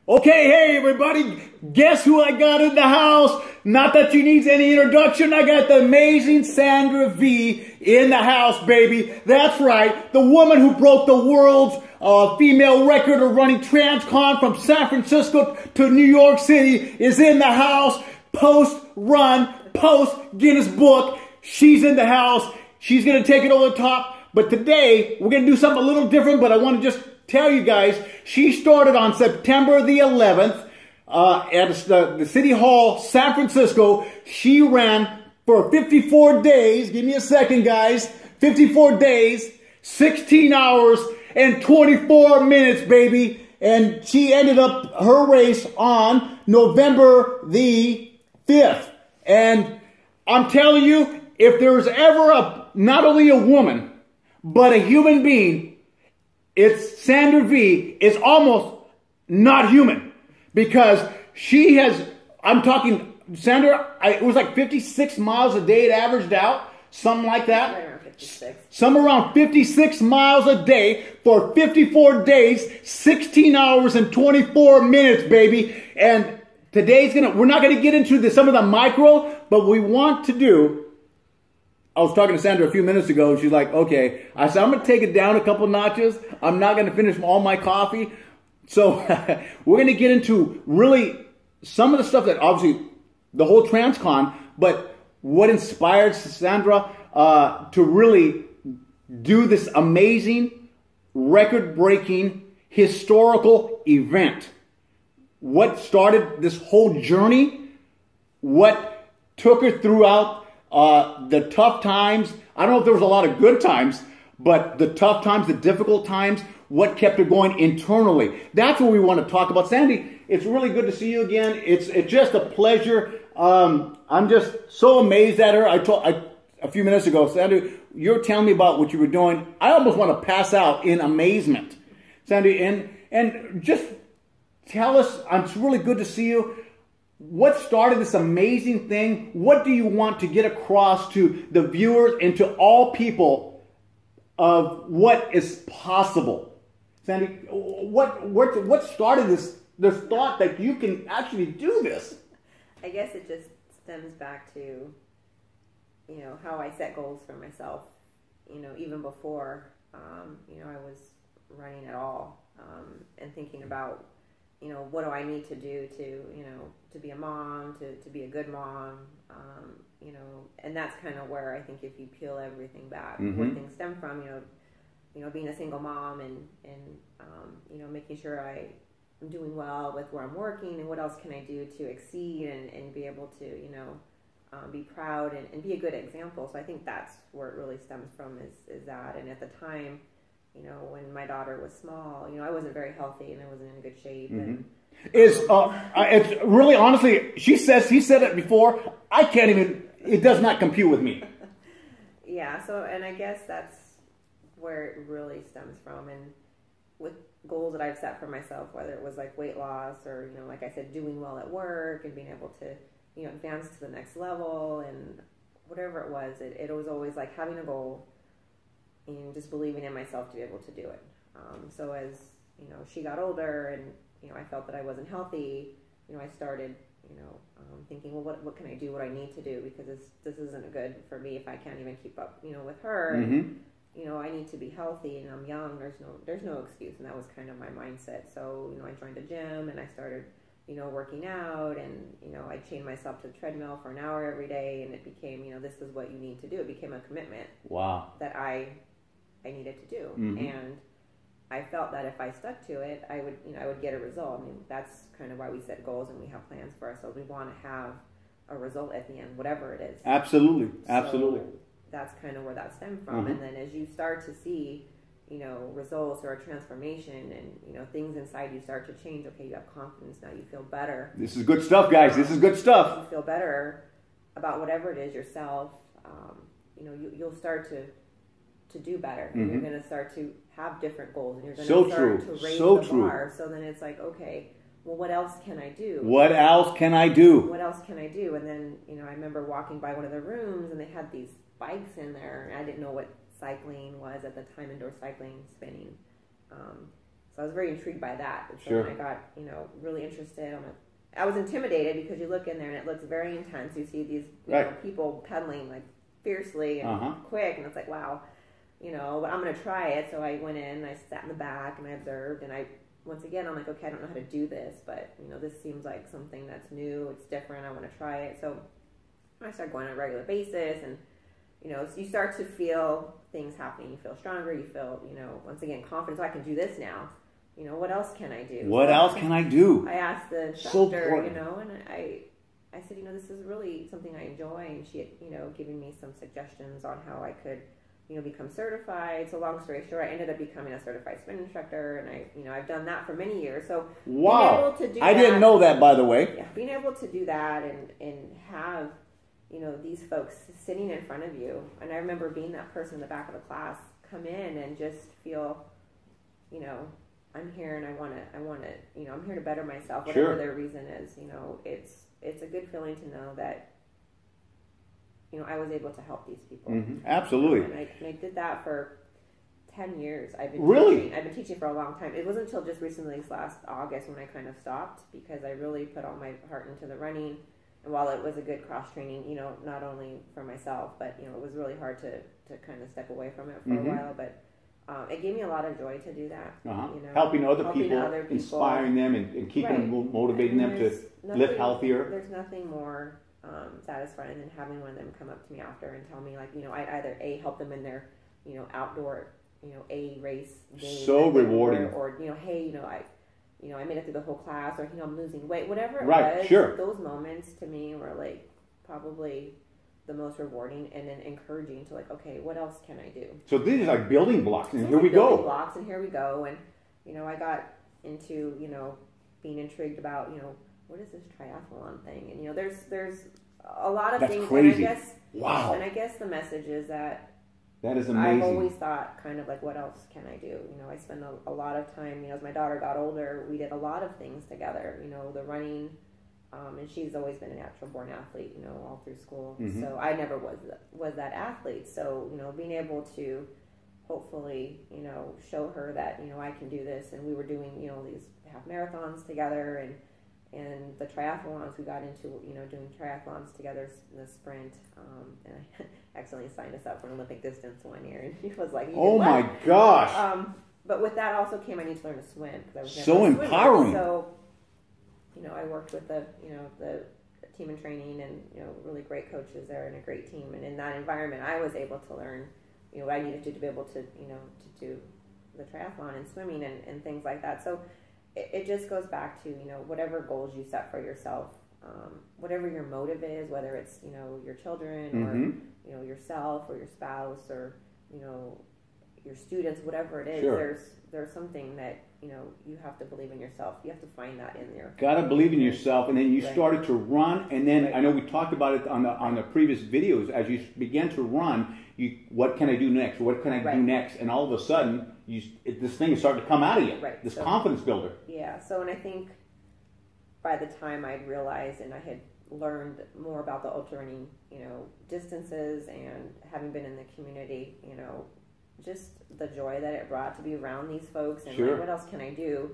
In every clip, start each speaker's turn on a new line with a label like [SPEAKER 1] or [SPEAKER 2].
[SPEAKER 1] Okay, hey everybody, guess who I got in the house? Not that she needs any introduction, I got the amazing Sandra V in the house, baby. That's right, the woman who broke the world's female record of running Transcon from San Francisco to New York City is in the house. Post-run, post-Guinness book, she's in the house. She's going to take it over the top. But today, we're going to do something a little different, but I want to just tell you guys, she started on September the 11th at the City Hall, San Francisco. She ran for 54 days. Give me a second, guys. 54 days, 16 hours, and 24 minutes, baby. And she ended up her race on November the 5th. And I'm telling you, if there's ever not only a woman, but a human being, it's Sandra V. Is almost not human because she has, I'm talking, Sandra, it was like 56 miles a day it averaged out, something like that.
[SPEAKER 2] Right around 56.
[SPEAKER 1] Somewhere around 56 miles a day for 54 days, 16 hours and 24 minutes, baby. And today's we're not gonna get into some of the micro, but we want to do, I was talking to Sandra a few minutes ago, and she's like, okay. I said, I'm going to take it down a couple notches. I'm not going to finish all my coffee. So we're going to get into really some of the stuff that obviously the whole Transcon, but what inspired Sandra to really do this amazing, record-breaking, historical event. What started this whole journey, what took her throughout the tough times. I don't know if there was a lot of good times, but the tough times, the difficult times, what kept her going internally. That's what we want to talk about. Sandy, it's really good to see you again. It's just a pleasure. I'm just so amazed at her. A few minutes ago, Sandy, you're telling me about what you were doing. I almost want to pass out in amazement. Sandy, and just tell us, it's really good to see you. What started this amazing thing? What do you want to get across to the viewers and to all people of what is possible? Sandy, what started this thought that you can actually do this?
[SPEAKER 2] I guess it just stems back to, how I set goals for myself, even before, I was running at all, and thinking about, what do I need to do to be a mom, to be a good mom, and that's kind of where I think if you peel everything back, where things stem from, being a single mom and making sure I'm doing well with where I'm working and what else can I do to exceed and be able to, be proud and be a good example. So I think that's where it really stems from is that. And at the time, when my daughter was small, I wasn't very healthy and I wasn't in good shape. And,
[SPEAKER 1] it's really, honestly, he said it before, I can't even, it does not compute with me.
[SPEAKER 2] Yeah, so, and I guess that's where it really stems from. And with goals that I've set for myself, whether it was like weight loss or, like I said, doing well at work and being able to, advance to the next level and whatever it was, it was always like having a goal and just believing in myself to be able to do it. So as, she got older and, I felt that I wasn't healthy, I started, thinking, well, what can I do, what I need to do, because this isn't good for me if I can't even keep up, with her. And, I need to be healthy and I'm young. There's no excuse. And that was kind of my mindset. So, I joined a gym and I started, working out and, I chained myself to the treadmill for an hour every day and it became, this is what you need to do. It became a commitment.
[SPEAKER 1] Wow.
[SPEAKER 2] That I needed to do. And I felt that if I stuck to it, I would get a result. I mean, that's kind of why we set goals and we have plans for ourselves. We want to have a result at the end, whatever it is.
[SPEAKER 1] Absolutely. Absolutely.
[SPEAKER 2] So that's kind of where that stemmed from. And then as you start to see, results or a transformation and, things inside you start to change. Okay, you have confidence now. You feel better.
[SPEAKER 1] This is good stuff, guys. This is good stuff.
[SPEAKER 2] You feel better about whatever it is yourself. You'll start to do better. And you're going to start to have different goals. And you're going to start to raise the bar. So then it's like, okay, well, what else can I do?
[SPEAKER 1] What else can I do?
[SPEAKER 2] What else can I do? And then, I remember walking by one of the rooms and they had these bikes in there. And I didn't know what cycling was at the time, indoor cycling, spinning. So I was very intrigued by that. And so
[SPEAKER 1] Sure.
[SPEAKER 2] when I got, really interested, I was intimidated because you look in there and it looks very intense. You see these people pedaling like fiercely and quick, and it's like, wow, but I'm going to try it. So I went in, I sat in the back, and I observed, and once again, I'm like, okay, I don't know how to do this, but, this seems like something that's new, it's different, I want to try it. So I started going on a regular basis, and, so you start to feel things happening. You feel stronger, you feel, once again, confidence. I can do this now. What else can I do?
[SPEAKER 1] What else can I do?
[SPEAKER 2] I asked the instructor, and I said, this is really something I enjoy, and she had, giving me some suggestions on how I could, become certified. So long story short, I ended up becoming a certified spin instructor, and I've done that for many years. So
[SPEAKER 1] wow,
[SPEAKER 2] being able to do
[SPEAKER 1] I didn't know that, by the way.
[SPEAKER 2] Yeah, being able to do that and have, these folks sitting in front of you, and I remember being that person in the back of the class, come in and just feel, I'm here and I want to, I'm here to better myself, whatever their reason is. It's a good feeling to know that, I was able to help these people.
[SPEAKER 1] Mm-hmm. Absolutely.
[SPEAKER 2] And I did that for 10 years. I've been teaching for a long time. It wasn't until just recently, this last August, when I kind of stopped, because I really put all my heart into the running. And while it was a good cross training, not only for myself, but, it was really hard to kind of step away from it for a while. But it gave me a lot of joy to do that.
[SPEAKER 1] Helping other people, inspiring them, and keeping them, motivating them to live healthier.
[SPEAKER 2] There's nothing more satisfying than having one of them come up to me after and tell me, like, I'd either help them in their, outdoor, race game.
[SPEAKER 1] So rewarding.
[SPEAKER 2] Or hey, I made it through the whole class, or, I'm losing weight, whatever it was.
[SPEAKER 1] Sure.
[SPEAKER 2] Those moments to me were like probably the most rewarding, and then encouraging to, like, okay, what else can I do?
[SPEAKER 1] So these are like building blocks, and here we
[SPEAKER 2] go.
[SPEAKER 1] go.
[SPEAKER 2] Blocks, and here we go. And, I got into, being intrigued about, what is this triathlon thing? And, there's a lot of things.
[SPEAKER 1] Crazy.
[SPEAKER 2] And I guess,
[SPEAKER 1] wow.
[SPEAKER 2] And I guess the message is that
[SPEAKER 1] is amazing.
[SPEAKER 2] I've always thought kind of like, what else can I do? I spend a lot of time, as my daughter got older, we did a lot of things together, the running, and she's always been a natural born athlete, all through school. Mm-hmm. So I never was that athlete. So, being able to hopefully, show her that, I can do this. And we were doing, these half marathons together, and the triathlons, we got into, doing triathlons together in the sprint. And I accidentally signed us up for an Olympic distance one year. And she was like,
[SPEAKER 1] oh my gosh.
[SPEAKER 2] But with that also came, I need to learn to swim. Because I was
[SPEAKER 1] so empowering.
[SPEAKER 2] So, I worked with the team in training, and, really great coaches there, and a great team. And in that environment, I was able to learn, what I needed to be able to, to do the triathlon and swimming and things like that. So it just goes back to, whatever goals you set for yourself, whatever your motive is, whether it's, your children or, yourself or your spouse or, your students, whatever it is, there's something that, you have to believe in yourself. You have to find that in there.
[SPEAKER 1] Got to believe in yourself. And then you started to run. And then I know we talked about it on the previous videos. As you began to run, what can I do next? What can I do next? And all of a sudden, this thing is starting to come out of you.
[SPEAKER 2] Right.
[SPEAKER 1] This confidence builder.
[SPEAKER 2] Yeah. So, and I think by the time I'd realized and I had learned more about the ultra running, distances, and having been in the community, just the joy that it brought to be around these folks, and like, what else can I do?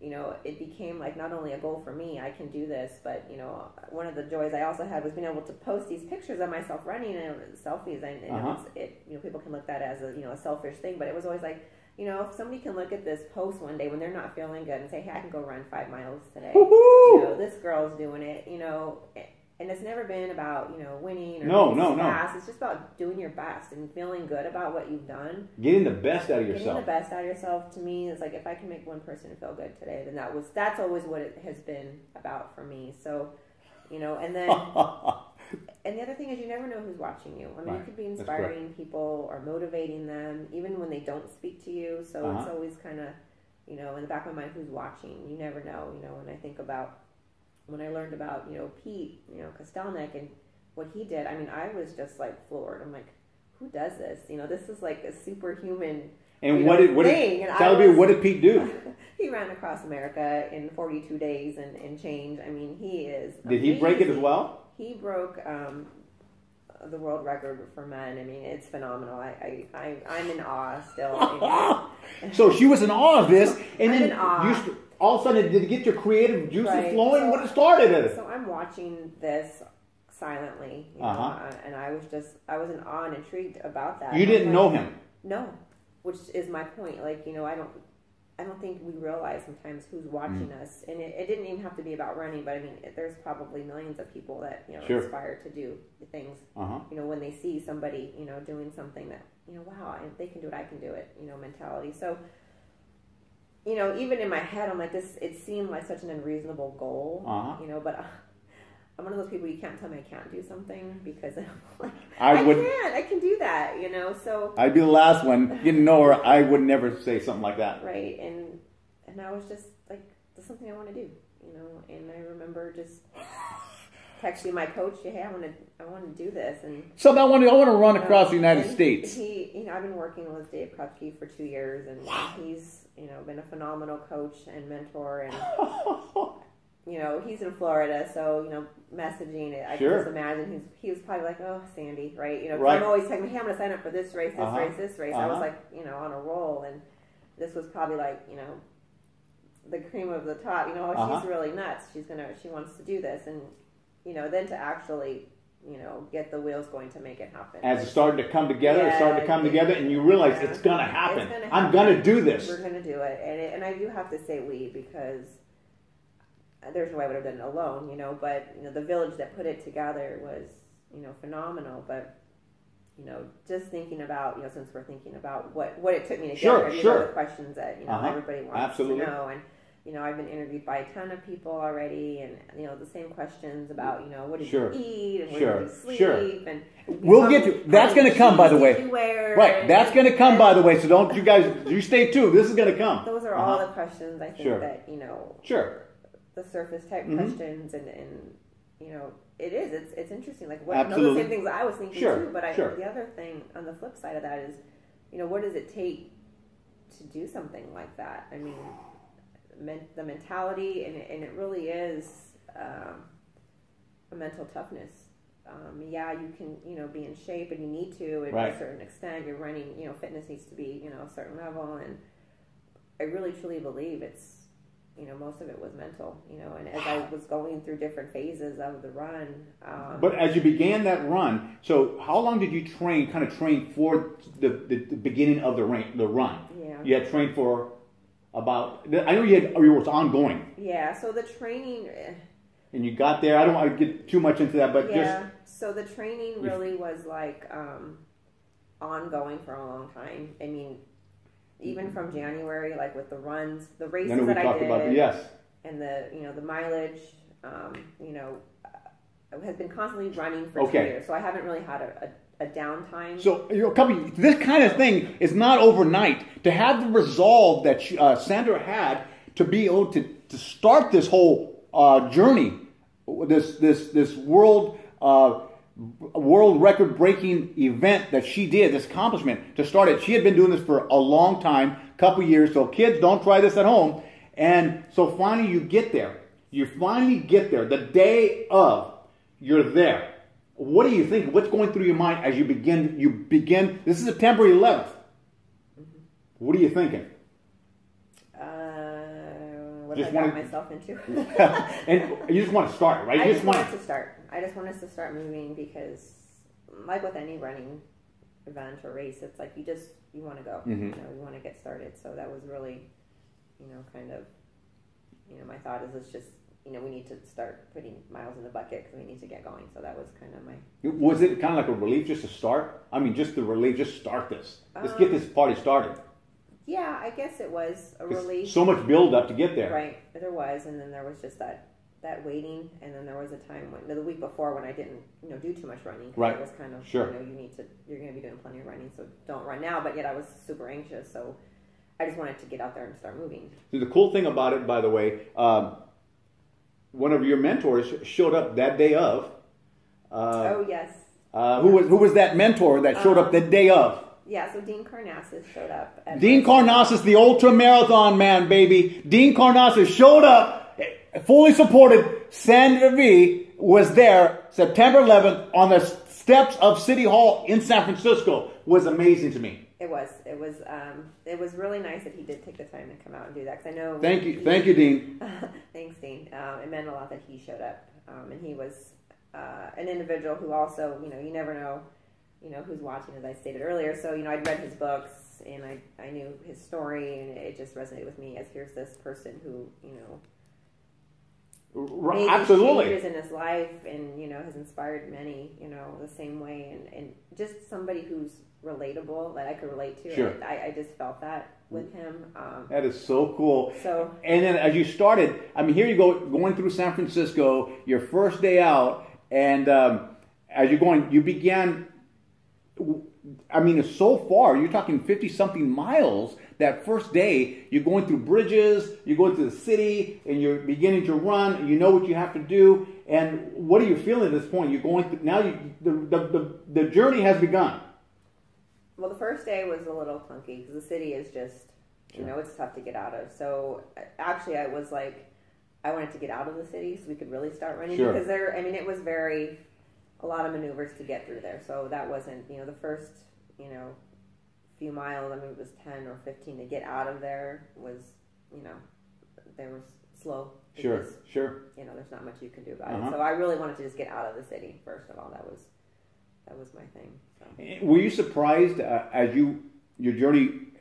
[SPEAKER 2] It became like not only a goal for me, I can do this, but one of the joys I also had was being able to post these pictures of myself running and selfies, and people can look at that as a selfish thing, but it was always like, if somebody can look at this post one day when they're not feeling good and say, hey, I can go run 5 miles today. This girl's doing it, and it's never been about, winning or fast. It's just about doing your best and feeling good about what you've done.
[SPEAKER 1] Getting the best out of yourself.
[SPEAKER 2] Getting the best out of yourself, to me, is like, if I can make one person feel good today, then that's always what it has been about for me. So, and then, and the other thing is, you never know who's watching you. I mean, you could be inspiring people or motivating them, even when they don't speak to you. So it's always kind of, in the back of my mind, who's watching. You never know, when I think about, when I learned about, Pete, Kostelnik and what he did, I mean, I was just like floored. I'm like, who does this? This is like a superhuman
[SPEAKER 1] And
[SPEAKER 2] thing.
[SPEAKER 1] Tell me, what did Pete do?
[SPEAKER 2] He ran across America in 42 days and change. I mean, he is
[SPEAKER 1] Did he break it as well?
[SPEAKER 2] He broke the world record for men. I mean, it's phenomenal. I'm in awe still.
[SPEAKER 1] So she was in awe of this, and
[SPEAKER 2] I'm
[SPEAKER 1] then
[SPEAKER 2] in awe.
[SPEAKER 1] all of a sudden, did it get your creative juices
[SPEAKER 2] Right.
[SPEAKER 1] flowing?
[SPEAKER 2] So-
[SPEAKER 1] What started it?
[SPEAKER 2] So I'm watching this silently, you know,
[SPEAKER 1] Uh-huh.
[SPEAKER 2] and I was in awe and intrigued about that.
[SPEAKER 1] You didn't
[SPEAKER 2] I'm
[SPEAKER 1] know
[SPEAKER 2] like,
[SPEAKER 1] him.
[SPEAKER 2] No, which is my point. Like, you know, I don't think we realize sometimes who's watching us, and it didn't even have to be about running, but I mean, there's probably millions of people that, you know,
[SPEAKER 1] Sure.
[SPEAKER 2] aspire to do things,
[SPEAKER 1] Uh-huh.
[SPEAKER 2] you know, when they see somebody, you know, doing something that, you know, wow, if they can do it, I can do it, you know, mentality. So, you know, even in my head, I'm like, it seemed like such an unreasonable goal,
[SPEAKER 1] Uh-huh.
[SPEAKER 2] you know, but I'm one of those people, you can't tell me I can't do something, because I'm like, I can do that, you know, so.
[SPEAKER 1] I'd be the last one. You know her, I would never say something like that.
[SPEAKER 2] Right, and I was just like, there's something I want to do, you know, and I remember just texting my coach, hey, I want to do this, and
[SPEAKER 1] So I want to run
[SPEAKER 2] you know,
[SPEAKER 1] across the United
[SPEAKER 2] and
[SPEAKER 1] States.
[SPEAKER 2] He, you know, I've been working with Dave Krupke for 2 years, and he's, you know, been a phenomenal coach and mentor, and you know, he's in Florida, so, you know, messaging it, I can just imagine he was probably like, oh, Sandy, right? You know, 'cause I'm always texting, hey, I'm going to sign up for this race, this race. I was like, you know, on a roll, and this was probably like, you know, the cream of the top. You know, she's really nuts. She wants to do this, and you know, then to actually, you know, get the wheels going to make it happen.
[SPEAKER 1] As it started to come together, and you realize it's going to happen. I'm going to do this.
[SPEAKER 2] We're going to do it, and I do have to say we, because there's no way I would have done it alone, you know, but, you know, the village that put it together was, you know, phenomenal. But, you know, just thinking about, you know, since we're thinking about what it took me to get there, these are the questions that, you know, everybody wants to know. And, you know, I've been interviewed by a ton of people already, and, you know, the same questions about, you know, what did you eat, and where did you sleep, and
[SPEAKER 1] we'll get to that's going to come, by the way. Right, that's going to come, by the way. So don't you guys, you stay tuned. This is going to come.
[SPEAKER 2] Those are all the questions I think that, you know, the surface type questions, and you know, it's interesting. Like, what those are the same things I was thinking too. But the other thing on the flip side of that is, you know, what does it take to do something like that? I mean, the mentality, and it really is a mental toughness. Yeah, you can, you know, be in shape, and you need to, to a certain extent. You're running, you know, fitness needs to be, you know, a certain level, and I really truly believe it's, you know, most of it was mental, you know, and as I was going through different phases of the run.
[SPEAKER 1] But as you began that run, so how long did you train for the beginning of the run? Yeah. You had trained for about, I know it was ongoing.
[SPEAKER 2] Yeah, so the training.
[SPEAKER 1] And you got there, I don't want to get too much into that, but
[SPEAKER 2] so the training really was like ongoing for a long time. I mean, even from January, like with the runs, the races that I did, and the, you know, the mileage, you know, I have been constantly running for 2 years, so I haven't really had a downtime.
[SPEAKER 1] So, you know, this kind of thing is not overnight. To have the resolve that Sandra had to be able to start this whole journey, this world record breaking event that she did, this accomplishment to start it. She had been doing this for a long time, couple years. So kids, don't try this at home. And so finally you get there. You finally get there. The day of, you're there. What do you think? What's going through your mind as you begin? This is September 11th. What are you thinking?
[SPEAKER 2] What I got myself into.
[SPEAKER 1] And you just want to start, right?
[SPEAKER 2] I just want to start. I just want us to start moving, because, like with any running event or race, it's like you want to go. You know, you want to get started. So that was really, you know, kind of, you know, my thought is, let's just, you know, we need to start putting miles in the bucket because we need to get going. So that was kind of my.
[SPEAKER 1] Was it kind of like a relief just to start? I mean, just the relief, just start this. Let's get this party started.
[SPEAKER 2] Yeah, I guess it was a relief.
[SPEAKER 1] So much build up to get there.
[SPEAKER 2] Right, there was, and then there was just that waiting, and then there was a time the week before when I didn't, you know, do too much running. Right. It was kind of, you know, you're going to be doing plenty of running, so don't run now. But yet I was super anxious, so I just wanted to get out there and start moving. So
[SPEAKER 1] the cool thing about it, by the way, one of your mentors showed up that day of.
[SPEAKER 2] Oh yes.
[SPEAKER 1] Who was that mentor that showed up the day of?
[SPEAKER 2] Yeah, so Dean Karnassus showed up.
[SPEAKER 1] Dean Karnassus, the ultra marathon man, baby. Dean Karnassus showed up, fully supported. Sandra V was there September 11th on the steps of City Hall in San Francisco. Was amazing to me.
[SPEAKER 2] It was. It was really nice that he did take the time to come out and do that. Because I know.
[SPEAKER 1] Thank you, Dean.
[SPEAKER 2] Thanks, Dean. It meant a lot that he showed up, and he was an individual who also, you never know, who's watching, as I stated earlier. So, I'd read his books and I knew his story, and it just resonated with me as here's this person who, made
[SPEAKER 1] absolutely
[SPEAKER 2] changes in his life and, has inspired many, the same way, and just somebody who's relatable that I could relate to.
[SPEAKER 1] Sure.
[SPEAKER 2] I just felt that with him.
[SPEAKER 1] That is so cool.
[SPEAKER 2] So,
[SPEAKER 1] and then as you started, here you go, going through San Francisco, your first day out, and as you're going, you began, it's so far, you're talking 50-something miles. That first day, you're going through bridges, you're going through the city, and you're beginning to run, you know what you have to do, and what are you feeling at this point? You're going through, now the journey has begun.
[SPEAKER 2] Well, the first day was a little clunky because the city is just, it's tough to get out of. So actually I was like, I wanted to get out of the city so we could really start running.
[SPEAKER 1] Sure.
[SPEAKER 2] Because it was a lot of maneuvers to get through there. So that wasn't, the first, few miles, it was 10 or 15 to get out of there was, they were slow.
[SPEAKER 1] Because, sure.
[SPEAKER 2] There's not much you can do about it. So I really wanted to just get out of the city, first of all. That was my thing. So.
[SPEAKER 1] Were you surprised as your journey,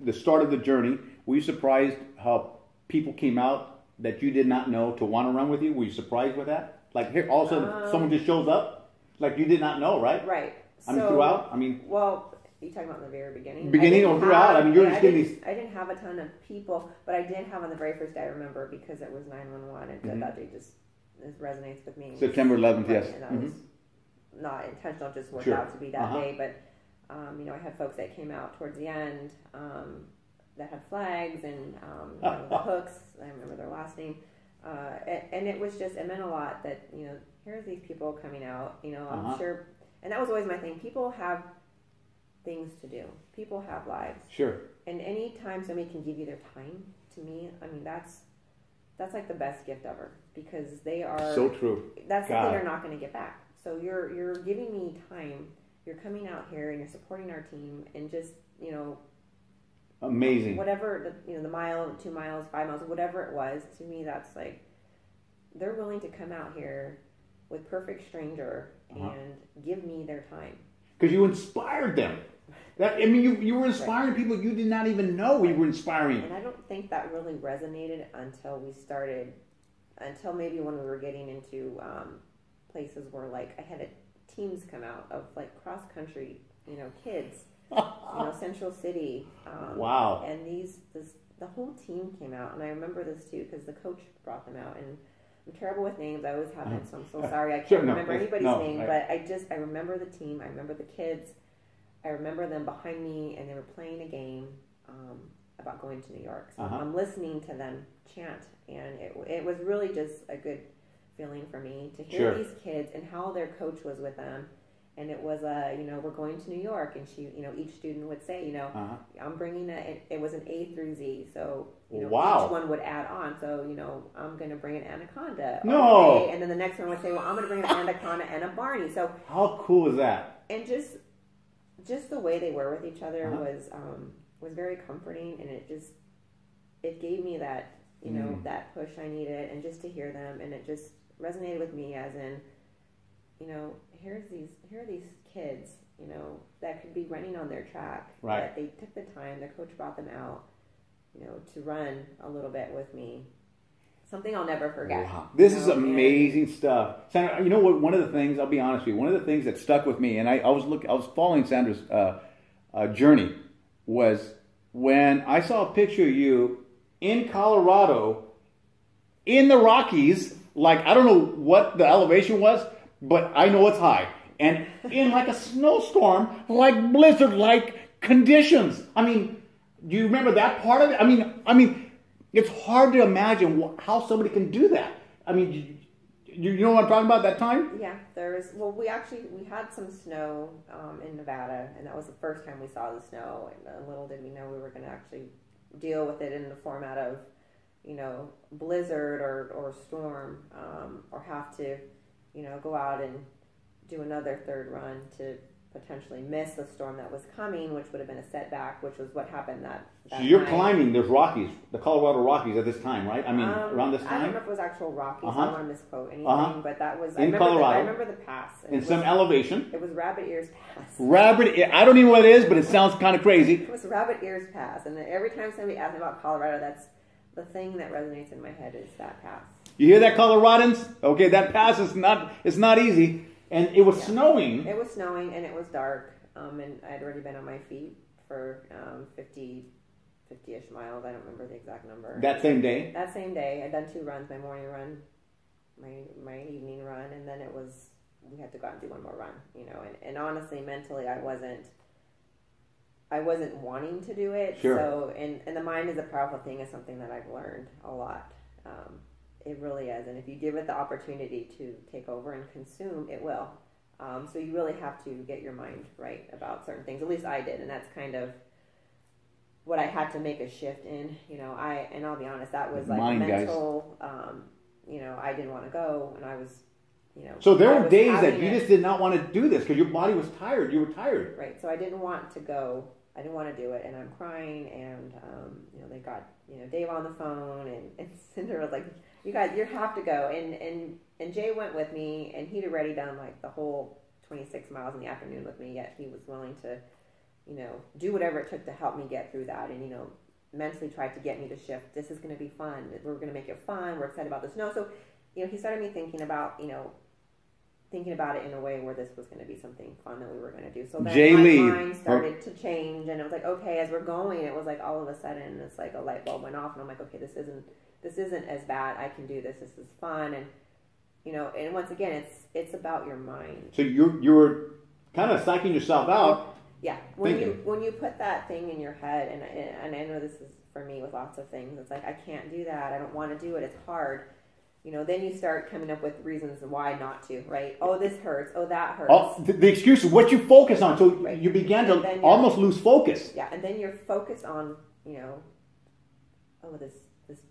[SPEAKER 1] the start of the journey, were you surprised how people came out that you did not know to want to run with you? Were you surprised with that? Like here, all of a sudden, someone just shows up, like you did not know, right?
[SPEAKER 2] Right.
[SPEAKER 1] Throughout.
[SPEAKER 2] Well, are you talking about in the very beginning?
[SPEAKER 1] Beginning or throughout? You're just getting these.
[SPEAKER 2] I didn't have a ton of people, but I did have on the very first day. I remember because it was 911, and that day just resonates with me.
[SPEAKER 1] September 11th, yes.
[SPEAKER 2] And that was not intentional; just worked out to be that day. But I had folks that came out towards the end that had flags and the hooks. I remember their last name, and it was just it meant a lot that here's these people coming out. I'm sure, and that was always my thing. People have things to do. People have lives.
[SPEAKER 1] Sure.
[SPEAKER 2] And any time somebody can give you their time, to me, that's like the best gift ever because they are
[SPEAKER 1] so true.
[SPEAKER 2] That's something you're not going to get back. So you're giving me time. You're coming out here and you're supporting our team and just
[SPEAKER 1] amazing.
[SPEAKER 2] Whatever the mile, 2 miles, 5 miles, whatever it was. To me, that's like they're willing to come out here with perfect stranger and give me their time
[SPEAKER 1] because you inspired them. You were inspiring people you did not even know you were inspiring.
[SPEAKER 2] And I don't think that really resonated until maybe when we were getting into places where I had teams come out of cross country, kids, Central City.
[SPEAKER 1] Wow.
[SPEAKER 2] And the whole team came out, and I remember this too because the coach brought them out. And I'm terrible with names. I always have it, so I'm so sorry. I can't remember anybody's name, but I remember the team. I remember the kids. I remember them behind me, and they were playing a game about going to New York. So I'm listening to them chant, and it was really just a good feeling for me to hear these kids and how their coach was with them. And it was we're going to New York, and she, each student would say, I'm bringing it was an A through Z, so each one would add on. So I'm going to bring an anaconda.
[SPEAKER 1] No.
[SPEAKER 2] Okay? And then the next one would say, well, I'm going to bring an anaconda and a Barney. So
[SPEAKER 1] how cool is that?
[SPEAKER 2] And just the way they were with each other was very comforting, and it gave me that that push I needed, and just to hear them, and it just resonated with me as in here are these kids that could be running on their track,
[SPEAKER 1] right?
[SPEAKER 2] That they took the time, their coach brought them out to run a little bit with me. Something I'll never forget.
[SPEAKER 1] Wow. This is amazing stuff. Sandra, you know what? One of the things, I'll be honest with you, one of the things that stuck with me, and I was following Sandra's journey, was when I saw a picture of you in Colorado, in the Rockies, I don't know what the elevation was, but I know it's high. And in a snowstorm, blizzard-like conditions. Do you remember that part of it? It's hard to imagine how somebody can do that. You know what I'm talking about that time?
[SPEAKER 2] Yeah, we had some snow in Nevada, and that was the first time we saw the snow. And little did we know we were going to actually deal with it in the format of, blizzard or storm, or have to, go out and do another third run to potentially miss the storm that was coming, which would have been a setback, which was what happened that
[SPEAKER 1] So you're
[SPEAKER 2] night.
[SPEAKER 1] climbing those Rockies, the Colorado Rockies at this time, right? I mean, around this
[SPEAKER 2] I
[SPEAKER 1] time?
[SPEAKER 2] don't know if it was actual Rockies. I don't want to misquote anything, but that was...
[SPEAKER 1] In Colorado.
[SPEAKER 2] I remember the pass.
[SPEAKER 1] In some elevation.
[SPEAKER 2] It was Rabbit Ears Pass.
[SPEAKER 1] I don't even know what it is, but it sounds kind of crazy.
[SPEAKER 2] It was Rabbit Ears Pass. And every time somebody asks me about Colorado, that's the thing that resonates in my head is that pass.
[SPEAKER 1] You hear that, Coloradans? Okay, that pass is it's not easy. And it was snowing.
[SPEAKER 2] It was snowing and it was dark. And I'd already been on my feet for 50-ish miles. I don't remember the exact number.
[SPEAKER 1] That same day?
[SPEAKER 2] That same day. I'd done 2 runs, my morning run, my evening run, and then we had to go out and do one more run, you know. And honestly, mentally, I wasn't wanting to do it.
[SPEAKER 1] Sure.
[SPEAKER 2] So, and the mind is a powerful thing, is something that I've learned a lot. It really is. And if you give it the opportunity to take over and consume, it will. So you really have to get your mind right about certain things. At least I did. And that's kind of what I had to make a shift in. You know, and I'll be honest, that was like mental, you know, I didn't want to go, and I was, you know.
[SPEAKER 1] So there were days that you just did not want to do this because your body was tired. You were tired.
[SPEAKER 2] Right. So I didn't want to go. I didn't want to do it, and I'm crying, and, you know, they got, you know, Dave on the phone, and Cinder was like, you guys, you have to go. And Jay went with me, and he'd already done like the whole 26 miles in the afternoon with me, yet he was willing to, you know, do whatever it took to help me get through that, and, you know, mentally tried to get me to shift. This is going to be fun. We're going to make it fun. We're excited about the snow. So, you know, he started me thinking about it in a way where this was going to be something fun that we were going to do. So then my mind started to change, and it was like, okay, as we're going, it was like all of a sudden it's like a light bulb went off, and I'm like, okay, this isn't as bad. I can do this. This is fun. And, you know, and once again, it's about your mind.
[SPEAKER 1] So you were kind of psyching yourself out.
[SPEAKER 2] Yeah. When you put that thing in your head, and I know this is for me with lots of things, it's like, I can't do that. I don't want to do it. It's hard. You know, then you start coming up with reasons why not to, right? Oh, this hurts. Oh, that hurts.
[SPEAKER 1] Oh, the excuse is what you focus on. So you began to almost lose focus.
[SPEAKER 2] Yeah, and then you're focused on, you know, oh, this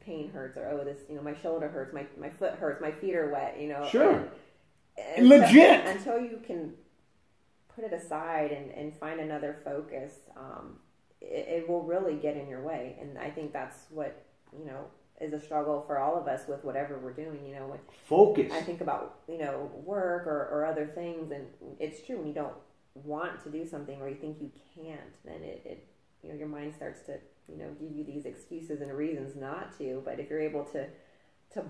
[SPEAKER 2] pain hurts, or oh, this, you know, my shoulder hurts, my foot hurts, my feet are wet, you know.
[SPEAKER 1] Sure.
[SPEAKER 2] And
[SPEAKER 1] legit.
[SPEAKER 2] Until you can put it aside and find another focus, it will really get in your way. And I think that's what, you know, is a struggle for all of us with whatever we're doing, you know.
[SPEAKER 1] Focus.
[SPEAKER 2] I think about, you know, work or other things, and it's true, when you don't want to do something or you think you can't, then it you know, your mind starts to, you know, give you these excuses and reasons not to. But if you're able to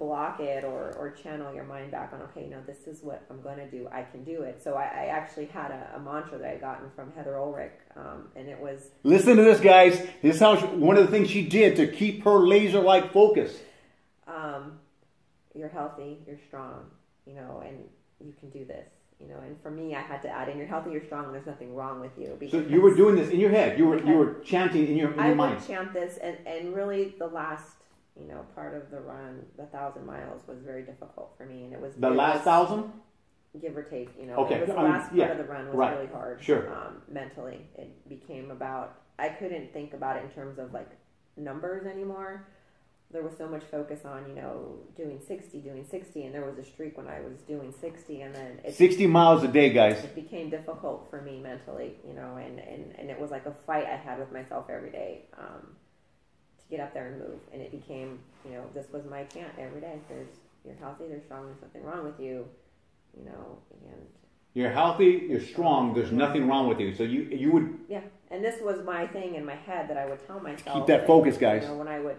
[SPEAKER 2] block it or channel your mind back on, okay, no, this is what I'm going to do, I can do it. So I actually had a mantra that I gotten from Heather Ulrich, and it was... Listen
[SPEAKER 1] to this, guys. This is how one of the things she did to keep her laser-like focus.
[SPEAKER 2] You're healthy, you're strong, you know, and you can do this. You know, and for me, I had to add in, you're healthy, you're strong, and there's nothing wrong with you.
[SPEAKER 1] So you were doing this in your head. You were chanting in your mind.
[SPEAKER 2] I would chant this, and really the last, you know, part of the run, the 1,000 miles, was very difficult for me, and it was
[SPEAKER 1] the last 1,000,
[SPEAKER 2] give or take. You know,
[SPEAKER 1] okay.
[SPEAKER 2] It was the last part of the run was really hard.
[SPEAKER 1] Sure.
[SPEAKER 2] Mentally, it became about, I couldn't think about it in terms of like numbers anymore. There was so much focus on, you know, doing 60, and there was a streak when I was doing 60, and then
[SPEAKER 1] 60 miles a day, guys.
[SPEAKER 2] It became difficult for me mentally, you know, and it was like a fight I had with myself every day to get up there and move, and it became, you know, this was my chant every day. You're healthy, you're strong, there's nothing wrong with you, you know, and
[SPEAKER 1] you're healthy, you're strong, there's nothing wrong with you. So you would...
[SPEAKER 2] Yeah, and this was my thing in my head that I would tell myself.
[SPEAKER 1] Keep that focus, guys.
[SPEAKER 2] You know, when I would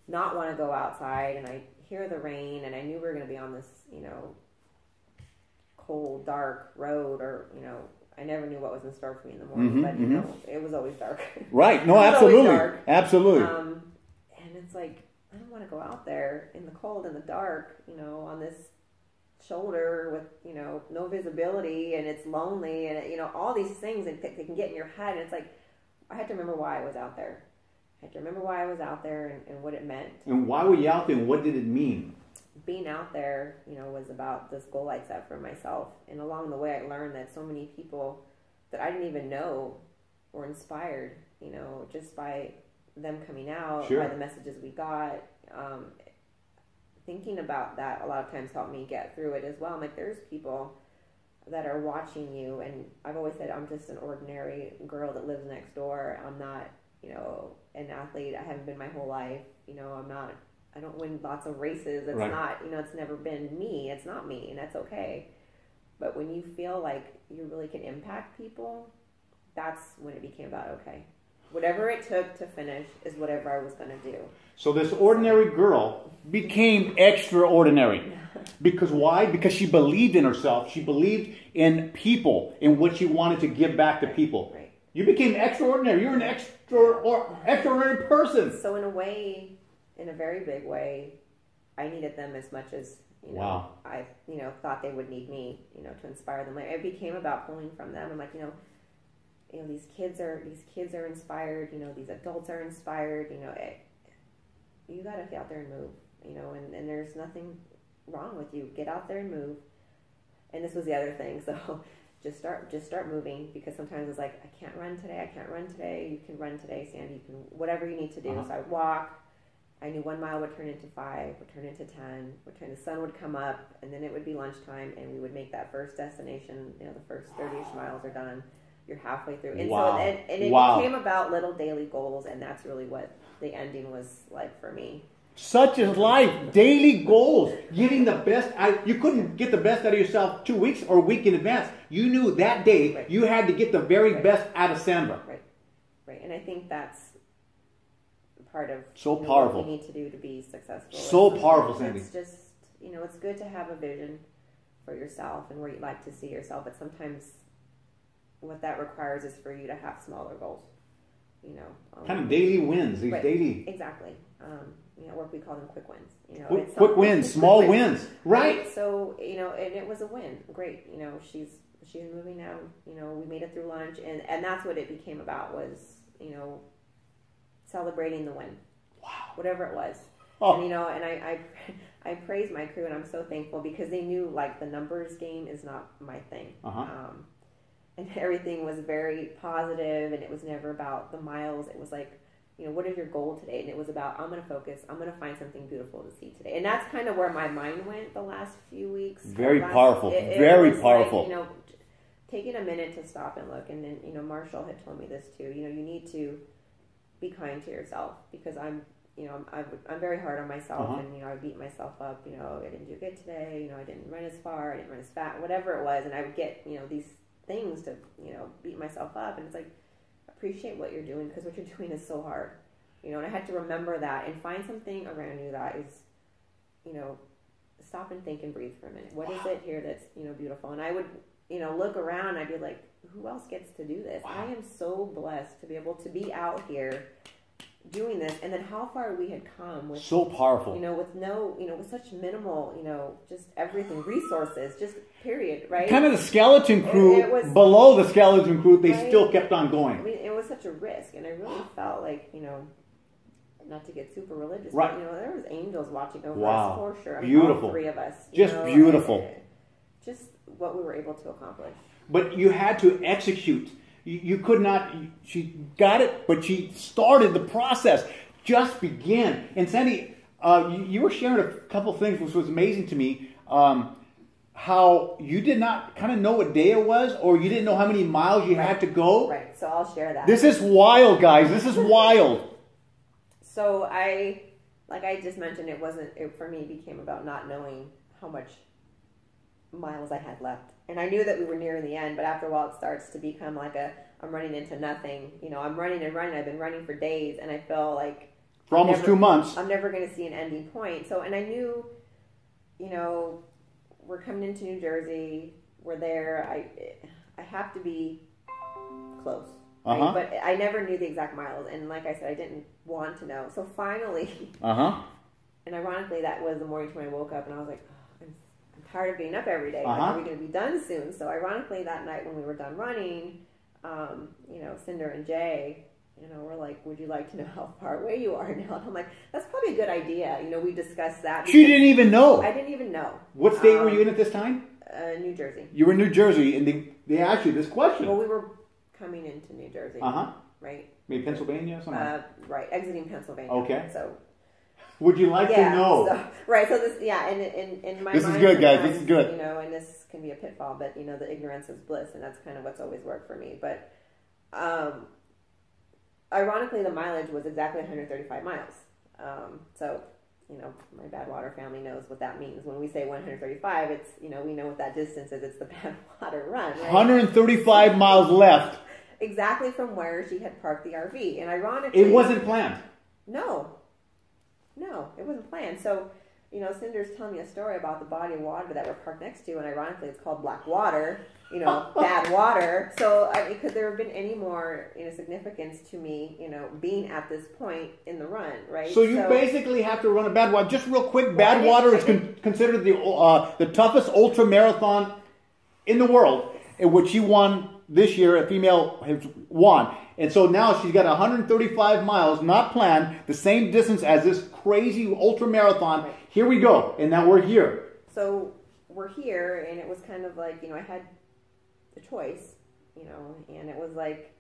[SPEAKER 2] not want to go outside, and I hear the rain, and I knew we were going to be on this, you know, cold, dark road, or, you know, I never knew what was in store for me in the morning, but, you know, it was always dark.
[SPEAKER 1] Right, no, absolutely, absolutely.
[SPEAKER 2] And it's like, I don't want to go out there in the cold and the dark, you know, on this shoulder with, you know, no visibility, and it's lonely, and, you know, all these things that they can get in your head, and it's like, I had to remember why I was out there. I had to remember why I was out there and what it meant.
[SPEAKER 1] And why were you out there, and what did it mean?
[SPEAKER 2] Being out there, you know, was about this goal I set for myself. And along the way, I learned that so many people that I didn't even know were inspired, you know, just by them coming out, by the messages we got. Thinking about that a lot of times helped me get through it as well. I'm like, there's people that are watching you. And I've always said I'm just an ordinary girl that lives next door. I'm not, an athlete. I haven't been my whole life. I don't win lots of races. It's not, it's never been me. It's not me, and that's okay. But when you feel like you really can impact people, that's when it became about, okay, whatever it took to finish is whatever I was going to do.
[SPEAKER 1] So this ordinary girl became extraordinary. Because why? Because she believed in herself. She believed in people, in what she wanted to give back to people.
[SPEAKER 2] Right.
[SPEAKER 1] You became extraordinary. You're an extraordinary person.
[SPEAKER 2] So in a way, in a very big way, I needed them as much as I thought they would need me, to inspire them. Like, it became about pulling from them. I'm like, these kids are inspired. These adults are inspired. You got to get out there and move. And there's nothing wrong with you. Get out there and move. And this was the other thing. So just start moving, because sometimes it's like, I can't run today. You can run today, Sandy. You can, whatever you need to do. So I walk. I knew 1 mile would turn into 5, would turn into 10, the sun would come up, and then it would be lunchtime, and we would make that first destination. The first 30-ish miles are done. You're halfway through. And so it became about little daily goals, and that's really what the ending was like for me.
[SPEAKER 1] Such is life. Daily goals. Getting the best. You couldn't get the best out of yourself 2 weeks or a week in advance. You knew that day you had to get the very best out of Sandra.
[SPEAKER 2] Right. And I think that's part of
[SPEAKER 1] powerful.
[SPEAKER 2] What we need to do to be successful.
[SPEAKER 1] So powerful, Sandy.
[SPEAKER 2] It's just, it's good to have a vision for yourself and where you'd like to see yourself, but sometimes what that requires is for you to have smaller goals.
[SPEAKER 1] Kind of daily wins. These daily.
[SPEAKER 2] Exactly. Or we call them quick wins.
[SPEAKER 1] Quick wins, small wins. Right.
[SPEAKER 2] So, and it was a win. Great. She's moving now. We made it through lunch, and that's what it became about, was, celebrating the win.
[SPEAKER 1] Wow.
[SPEAKER 2] Whatever it was.
[SPEAKER 1] Oh.
[SPEAKER 2] And, I praise my crew, and I'm so thankful, because they knew, like, the numbers game is not my thing. And everything was very positive, and it was never about the miles. It was like, what is your goal today? And it was about, I'm going to focus. I'm going to find something beautiful to see today. And that's kind of where my mind went the last few weeks.
[SPEAKER 1] Very powerful. Very powerful.
[SPEAKER 2] Like, taking a minute to stop and look. And then, Marshall had told me this too. You need to be kind to yourself, because I'm very hard on myself, and I beat myself up. I didn't do good today. I didn't run as far. I didn't run as fast. Whatever it was, and I would get these things to beat myself up. And it's like, appreciate what you're doing, because what you're doing is so hard. And I had to remember that, and find something around you that is, stop and think and breathe for a minute. What is it here that's beautiful? And I would look around, and I'd be like, who else gets to do this? I am so blessed to be able to be out here doing this, and then how far we had come with,
[SPEAKER 1] so powerful,
[SPEAKER 2] with no, with such minimal, just everything, resources, just period, right?
[SPEAKER 1] Kind of the skeleton crew, below the skeleton crew, they still kept on going.
[SPEAKER 2] I mean, it was such a risk, and I really felt like, not to get super religious,
[SPEAKER 1] right.
[SPEAKER 2] but, there was angels watching over us for sure. I mean,
[SPEAKER 1] beautiful.
[SPEAKER 2] All 3 of us.
[SPEAKER 1] Just beautiful.
[SPEAKER 2] Just what we were able to accomplish.
[SPEAKER 1] But you had to execute. You could not, she got it, but she started the process. Just begin. And Sandy, you were sharing a couple things which was amazing to me. How you did not kind of know what day it was, or you didn't know how many miles you had to go.
[SPEAKER 2] Right, so I'll share that.
[SPEAKER 1] This is wild, guys. This is wild.
[SPEAKER 2] So like I just mentioned, for me, it became about not knowing how much miles I had left. And I knew that we were nearing the end, but after a while it starts to become like I'm running into nothing. I'm running and running. I've been running for days, and I feel like
[SPEAKER 1] for almost 2 months.
[SPEAKER 2] I'm never going to see an ending point. So, and I knew, we're coming into New Jersey. We're there. I have to be close. Right? But I never knew the exact miles. And like I said, I didn't want to know. So finally, and ironically, that was the morning when I woke up, and I was like, I'm tired of being up every day. Like, are we going to be done soon? So ironically, that night when we were done running, Cinder and Jay, we're like, would you like to know how far away you are now? And I'm like, that's probably a good idea. We discussed that.
[SPEAKER 1] She didn't even know.
[SPEAKER 2] I didn't even know.
[SPEAKER 1] What state were you in at this time?
[SPEAKER 2] New Jersey.
[SPEAKER 1] You were in New Jersey, and they asked you this question.
[SPEAKER 2] Well, we were coming into New Jersey. Right?
[SPEAKER 1] Maybe Pennsylvania or something?
[SPEAKER 2] Right, exiting Pennsylvania.
[SPEAKER 1] Okay.
[SPEAKER 2] So
[SPEAKER 1] Would you like to know?
[SPEAKER 2] So, right. So this, yeah, and in my
[SPEAKER 1] this
[SPEAKER 2] mind,
[SPEAKER 1] is good, guys. This is good.
[SPEAKER 2] You know, and this can be a pitfall, but you know, the ignorance is bliss, and that's kind of what's always worked for me. But ironically, the mileage was exactly 135 miles. So, you know, my bad water family knows what that means. When we say 135, it's, you know, we know what that distance is. It's the bad water run, right?
[SPEAKER 1] 135 miles left.
[SPEAKER 2] Exactly from where she had parked the RV. And ironically...
[SPEAKER 1] It wasn't planned.
[SPEAKER 2] No, it wasn't planned. So, you know, Cinder's telling me a story about the body of water that we're parked next to, and ironically it's called black water, you know, bad water. So, I mean, could there have been any more, you know, significance to me, you know, being at this point in the run, right?
[SPEAKER 1] So you basically have to run a bad water. Just real quick, bad water is considered the toughest ultra marathon in the world, in which she won this year. A female has won. And so now she's got 135 miles, not planned, the same distance as this crazy ultra marathon. Right. Here we go. And now we're here.
[SPEAKER 2] So we're here, and it was kind of like, you know, I had the choice, you know, and it was like,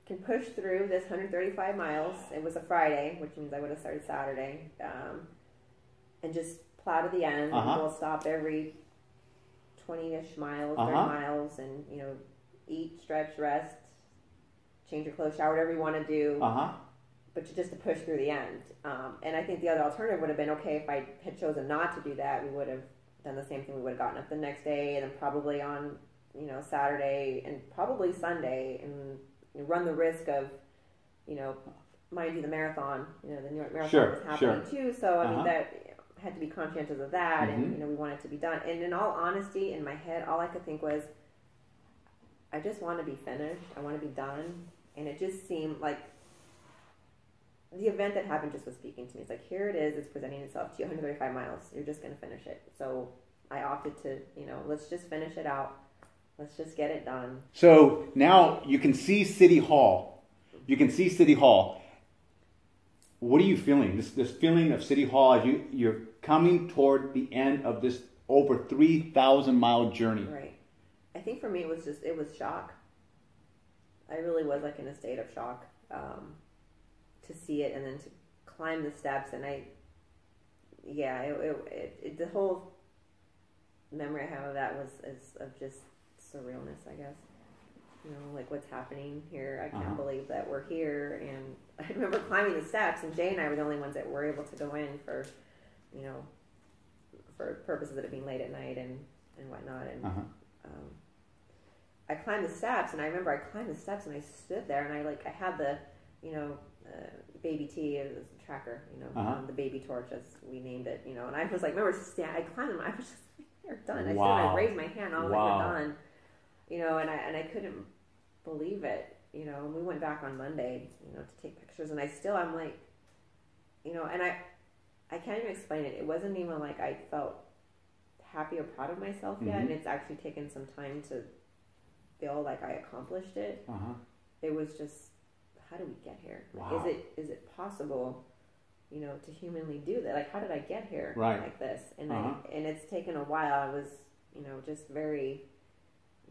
[SPEAKER 2] can push through this 135 miles. It was a Friday, which means I would have started Saturday, and just plow to the end. We'll stop every 20-ish miles, 30 miles, and, you know, eat, stretch, rest, change your clothes, shower, whatever you want to do, but just to push through the end. And I think the other alternative would have been, okay, if I had chosen not to do that, we would have done the same thing. We would have gotten up the next day, and then probably on, you know, Saturday and probably Sunday, and run the risk of, you know, mind you, the marathon, you know, the New York Marathon was happening too. So I mean, that had to be conscientious of that, and you know, we wanted it to be done. And in all honesty, in my head, all I could think was, I just want to be finished. I want to be done. And it just seemed like the event that happened just was speaking to me. It's like, here it is. It's presenting itself to you, 135 miles. You're just going to finish it. So I opted to, you know, let's just finish it out. Let's just get it done.
[SPEAKER 1] So now you can see City Hall. You can see City Hall. What are you feeling? This feeling of City Hall as you're coming toward the end of this over 3,000 mile journey.
[SPEAKER 2] Right. I think for me it was shock. I really was like in a state of shock to see it and then to climb the steps, and the whole memory I have of that is of just surrealness, I guess. You know, like what's happening here. I can't believe that we're here. And I remember climbing the steps, and Jay and I were the only ones that were able to go in for, you know, for purposes of it being late at night and whatnot. And I climbed the steps, and I remember I climbed the steps, and I stood there, and I had the, you know, baby T, it was a tracker, you know, the baby torch, as we named it, you know, and I was like, remember, I climbed them, I was just like, they're done. I stood, I raised my hand, I was like, we're done, you know, and I couldn't believe it, you know, and we went back on Monday, you know, to take pictures, and I'm like, you know, and I can't even explain it. It wasn't even like I felt happy or proud of myself yet, and it's actually taken some time to feel like I accomplished it. It was just, how do we get here?
[SPEAKER 1] Wow.
[SPEAKER 2] Is it possible, you know, to humanly do that? Like, how did I get here like this? And and it's taken a while. I was, you know, just very,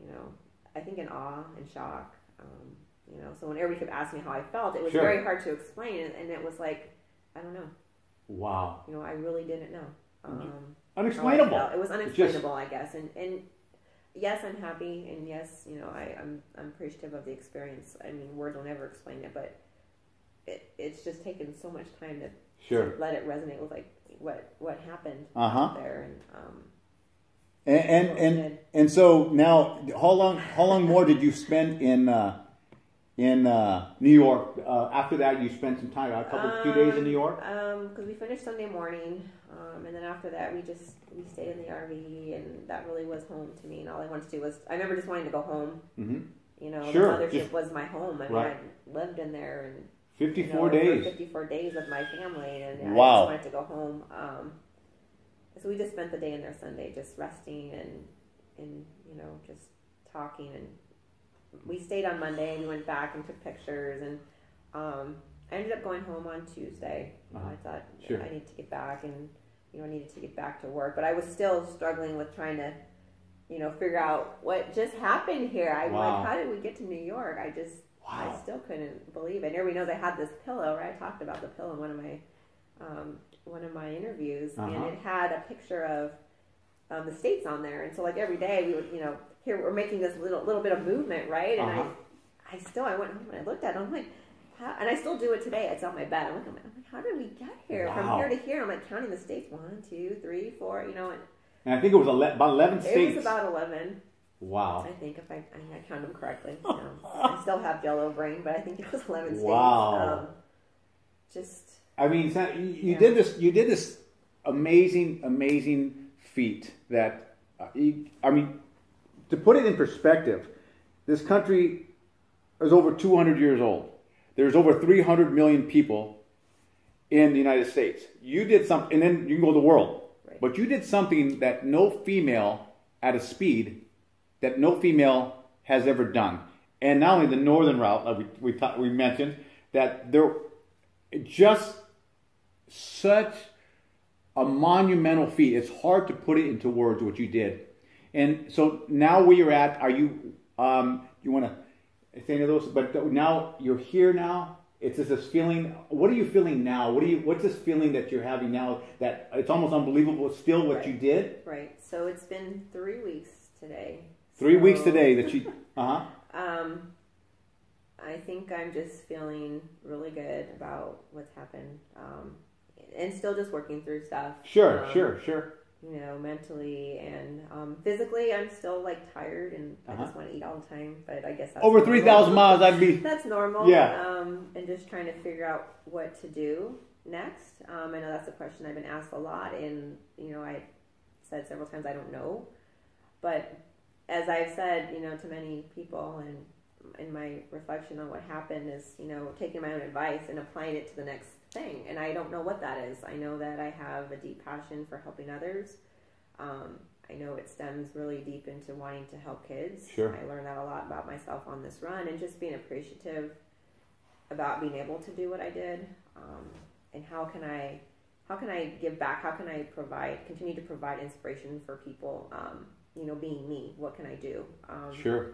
[SPEAKER 2] you know, I think in awe and shock. You know, so when everybody kept asking me how I felt, it was very hard to explain, and it was like, I don't know. Wow. You know, I really didn't know.
[SPEAKER 1] Unexplainable.
[SPEAKER 2] It was unexplainable, I guess, and yes, I'm happy, and yes, you know, I'm appreciative of the experience. I mean, words will never explain it, but it's just taken so much time to let it resonate with like what happened out there,
[SPEAKER 1] and so now, how long more did you spend in New York? After that, you spent some time, a few days in New York.
[SPEAKER 2] Because we finished Sunday morning, and then after that, we stayed in the RV, and that really was home to me. And all I wanted to do was, I remember just wanting to go home. You know, the mothership was my home. I mean, I lived in there and
[SPEAKER 1] 54 days.
[SPEAKER 2] 54 days with my family, and I just wanted to go home. So we just spent the day in there Sunday, just resting and you know, just talking. And we stayed on Monday, and we went back and took pictures, and I ended up going home on Tuesday. I thought I need to get back, and you know, I needed to get back to work, but I was still struggling with trying to, you know, figure out what just happened here. I'm like, how did we get to New York? I still couldn't believe it. And everybody knows I had this pillow, right? I talked about the pillow in one of my one of my interviews,
[SPEAKER 1] Uh-huh.
[SPEAKER 2] and it had a picture of the states on there. And so like every day we would, here we're making this little bit of movement, right? And
[SPEAKER 1] Uh-huh.
[SPEAKER 2] I went home and I looked at it. I'm like, and I still do it today. It's on my bed. I'm like, how did we get here
[SPEAKER 1] Wow.
[SPEAKER 2] from here to here? I'm like counting the states: 1, 2, 3, 4.
[SPEAKER 1] And I think it was about 11 states.
[SPEAKER 2] It was about 11.
[SPEAKER 1] Wow.
[SPEAKER 2] I think if I counted them correctly. I still have Jello brain, but I think it was 11 states.
[SPEAKER 1] Wow. I mean, you did this amazing feat that, I mean, to put it in perspective, this country is over 200 years old. There's over 300 million people in the United States. You did something, and then you can go to the world.
[SPEAKER 2] Right.
[SPEAKER 1] But you did something that no female at a speed that no female has ever done. And not only the northern route, like we mentioned, that there just such a monumental feat. It's hard to put it into words what you did. And so now where you're at, are you you want to say any of those? But now you're here now. It's just this feeling. What are you feeling now? What's this feeling that you're having now that it's almost unbelievable still what you did?
[SPEAKER 2] Right. So it's been 3 weeks today.
[SPEAKER 1] 3 weeks today that you,
[SPEAKER 2] I think I'm just feeling really good about what's happened, and still just working through stuff.
[SPEAKER 1] Sure.
[SPEAKER 2] Mentally and physically, I'm still like tired and I just want to eat all the time. But I guess that's
[SPEAKER 1] over 3,000 miles.
[SPEAKER 2] That's normal.
[SPEAKER 1] Yeah.
[SPEAKER 2] And just trying to figure out what to do next. I know that's a question I've been asked a lot, and I said several times I don't know, but as I've said, to many people, and in my reflection on what happened is, taking my own advice and applying it to the next thing. And I don't know what that is. I know that I have a deep passion for helping others. I know it stems really deep into wanting to help kids.
[SPEAKER 1] Sure.
[SPEAKER 2] I learned that a lot about myself on this run, and just being appreciative about being able to do what I did. And how can I give back? How can I continue to provide inspiration for people? Being me, what can I do?
[SPEAKER 1] Sure.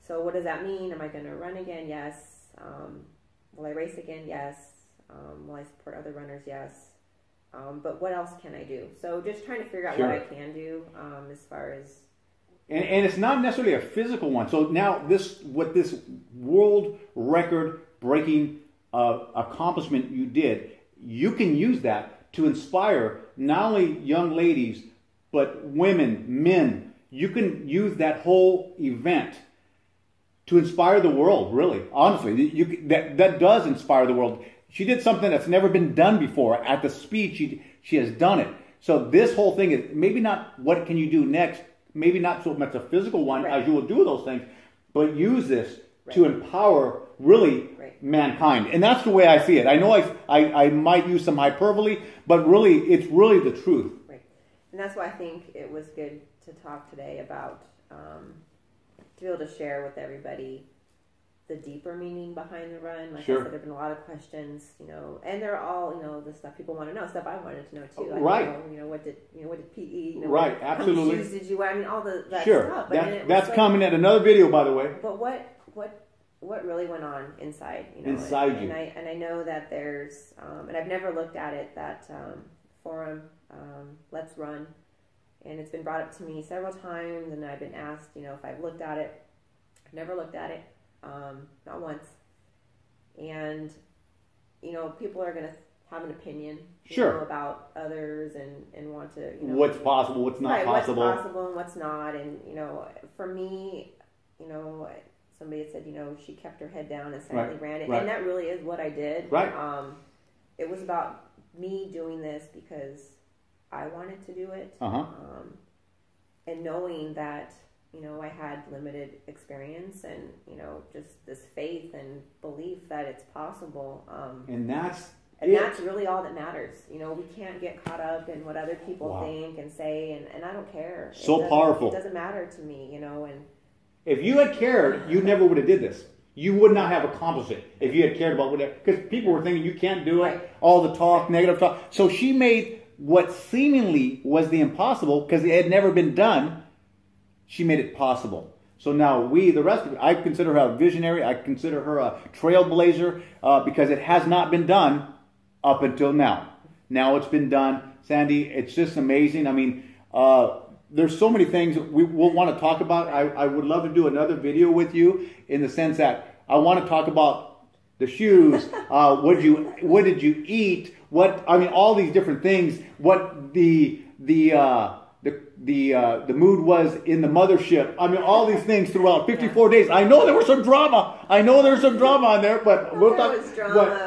[SPEAKER 2] So what does that mean? Am I going to run again? Yes. Will I race again? Yes. Will I support other runners? Yes. But what else can I do? So just trying to figure out what I can do as far as...
[SPEAKER 1] And it's not necessarily a physical one. So now this world record breaking accomplishment you did, you can use that to inspire not only young ladies, but women, men. You can use that whole event to inspire the world, really. Honestly, that does inspire the world. She did something that's never been done before. At the speed, she has done it. So this whole thing is maybe not what can you do next, maybe not so much a physical one, as you will do those things, but use this to empower really mankind. And that's the way I see it. I know I might use some hyperbole, but really, it's really the truth.
[SPEAKER 2] Right. And that's why I think it was good to talk today about, to be able to share with everybody the deeper meaning behind the run. Like I said, there have been a lot of questions, and they're all, the stuff people want to know, stuff I wanted to know too. Like, what did PE,
[SPEAKER 1] absolutely.
[SPEAKER 2] How many shoes did you wear? I mean, all that
[SPEAKER 1] stuff. That's
[SPEAKER 2] like,
[SPEAKER 1] coming at another video, by the way.
[SPEAKER 2] But what really went on inside,
[SPEAKER 1] inside you.
[SPEAKER 2] And I know that there's, and I've never looked at it, that forum, Let's Run, and it's been brought up to me several times, and I've been asked, if I've looked at it. I've never looked at it, not once. And, people are going to have an opinion about others and want to,
[SPEAKER 1] what's possible, what's not possible.
[SPEAKER 2] What's possible and what's not. And, for me, somebody had said, she kept her head down and silently ran it. And that really is what I did.
[SPEAKER 1] Right.
[SPEAKER 2] It was about me doing this because I wanted to do it. And knowing that, I had limited experience and, just this faith and belief that it's possible.
[SPEAKER 1] And that's
[SPEAKER 2] really all that matters. We can't get caught up in what other people think and say, and I don't care.
[SPEAKER 1] So powerful.
[SPEAKER 2] It doesn't matter to me, and...
[SPEAKER 1] If you had cared, you never would have did this. You would not have accomplished it if you had cared about whatever. Because people were thinking you can't do it, all the talk, negative talk. So she made what seemingly was the impossible, because it had never been done, she made it possible. So now the rest of it, I consider her a visionary. I consider her a trailblazer because it has not been done up until now. Now it's been done. Sandy, it's just amazing. I mean, there's so many things we'll want to talk about. I would love to do another video with you in the sense that I want to talk about the shoes. What did you eat? All these different things. What the mood was in the mothership. I mean, all these things throughout 54 days. I know there was some drama. On there, but we'll talk.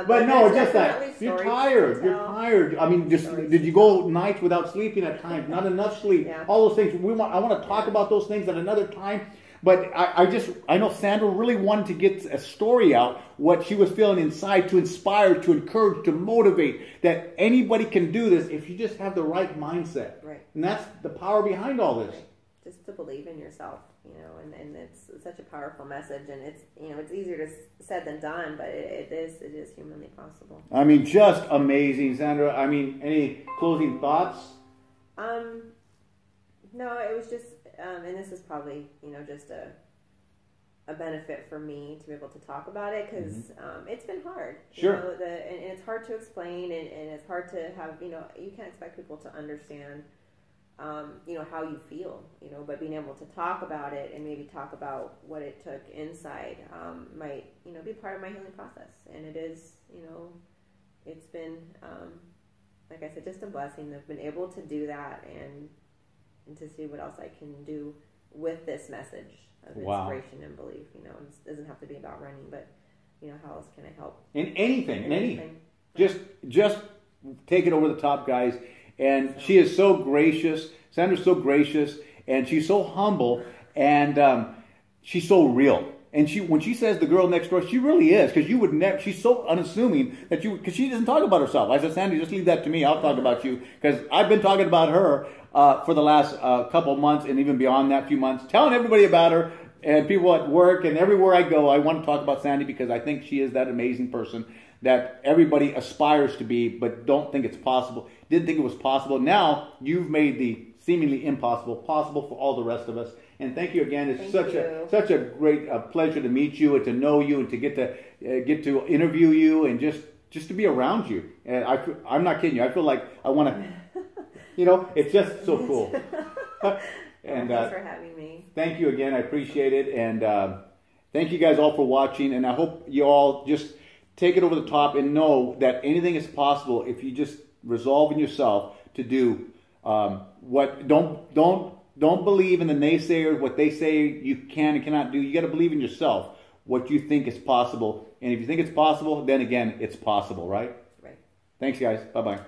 [SPEAKER 1] But no, just that you're tired. You're tired. I mean, did you go nights without sleeping at times? Not enough sleep.
[SPEAKER 2] Yeah.
[SPEAKER 1] All those things. I want to talk about those things at another time. But I know Sandra really wanted to get a story out, what she was feeling inside, to inspire, to encourage, to motivate, that anybody can do this if you just have the right mindset.
[SPEAKER 2] Right.
[SPEAKER 1] And that's the power behind all this.
[SPEAKER 2] Right. Just to believe in yourself, and it's such a powerful message, and it's easier said than done, but it is humanly possible. I mean,
[SPEAKER 1] just amazing, Sandra. I mean, any closing thoughts?
[SPEAKER 2] No, it was just, and this is probably, just a benefit for me to be able to talk about it, because it's been hard.
[SPEAKER 1] Sure.
[SPEAKER 2] And it's hard to explain, and it's hard to have, you can't expect people to understand, how you feel, but being able to talk about it and maybe talk about what it took inside might, be part of my healing process. And it is, it's been, like I said, just a blessing. I've been able to do that and to see what else I can do with this message of inspiration and belief. It doesn't have to be about running, but how else can I help?
[SPEAKER 1] In anything. Just take it over the top, guys. And she is so gracious. Sandra's so gracious, and she's so humble, and she's so real. And when she says the girl next door, she really is, because you would never. She's so unassuming because she doesn't talk about herself. I said, Sandy, just leave that to me. I'll talk about you, because I've been talking about her for the last couple of months, and even beyond that, few months, telling everybody about her, and people at work and everywhere I go. I want to talk about Sandy because I think she is that amazing person that everybody aspires to be, but don't think it's possible. Didn't think it was possible. Now you've made the seemingly impossible possible for all the rest of us. And thank you again. It's such a great pleasure to meet you and to know you and to get to interview you and just to be around you. And I'm not kidding you. I feel like I want to, it's just so cool. And
[SPEAKER 2] thanks for having me.
[SPEAKER 1] Thank you again. I appreciate it. And thank you guys all for watching. And I hope you all just take it over the top and know that anything is possible if you just resolve in yourself to do don't believe in the naysayers, what they say you can and cannot do. You got to believe in yourself, what you think is possible. And if you think it's possible, then again, it's possible, right?
[SPEAKER 2] Right.
[SPEAKER 1] Thanks, guys. Bye-bye.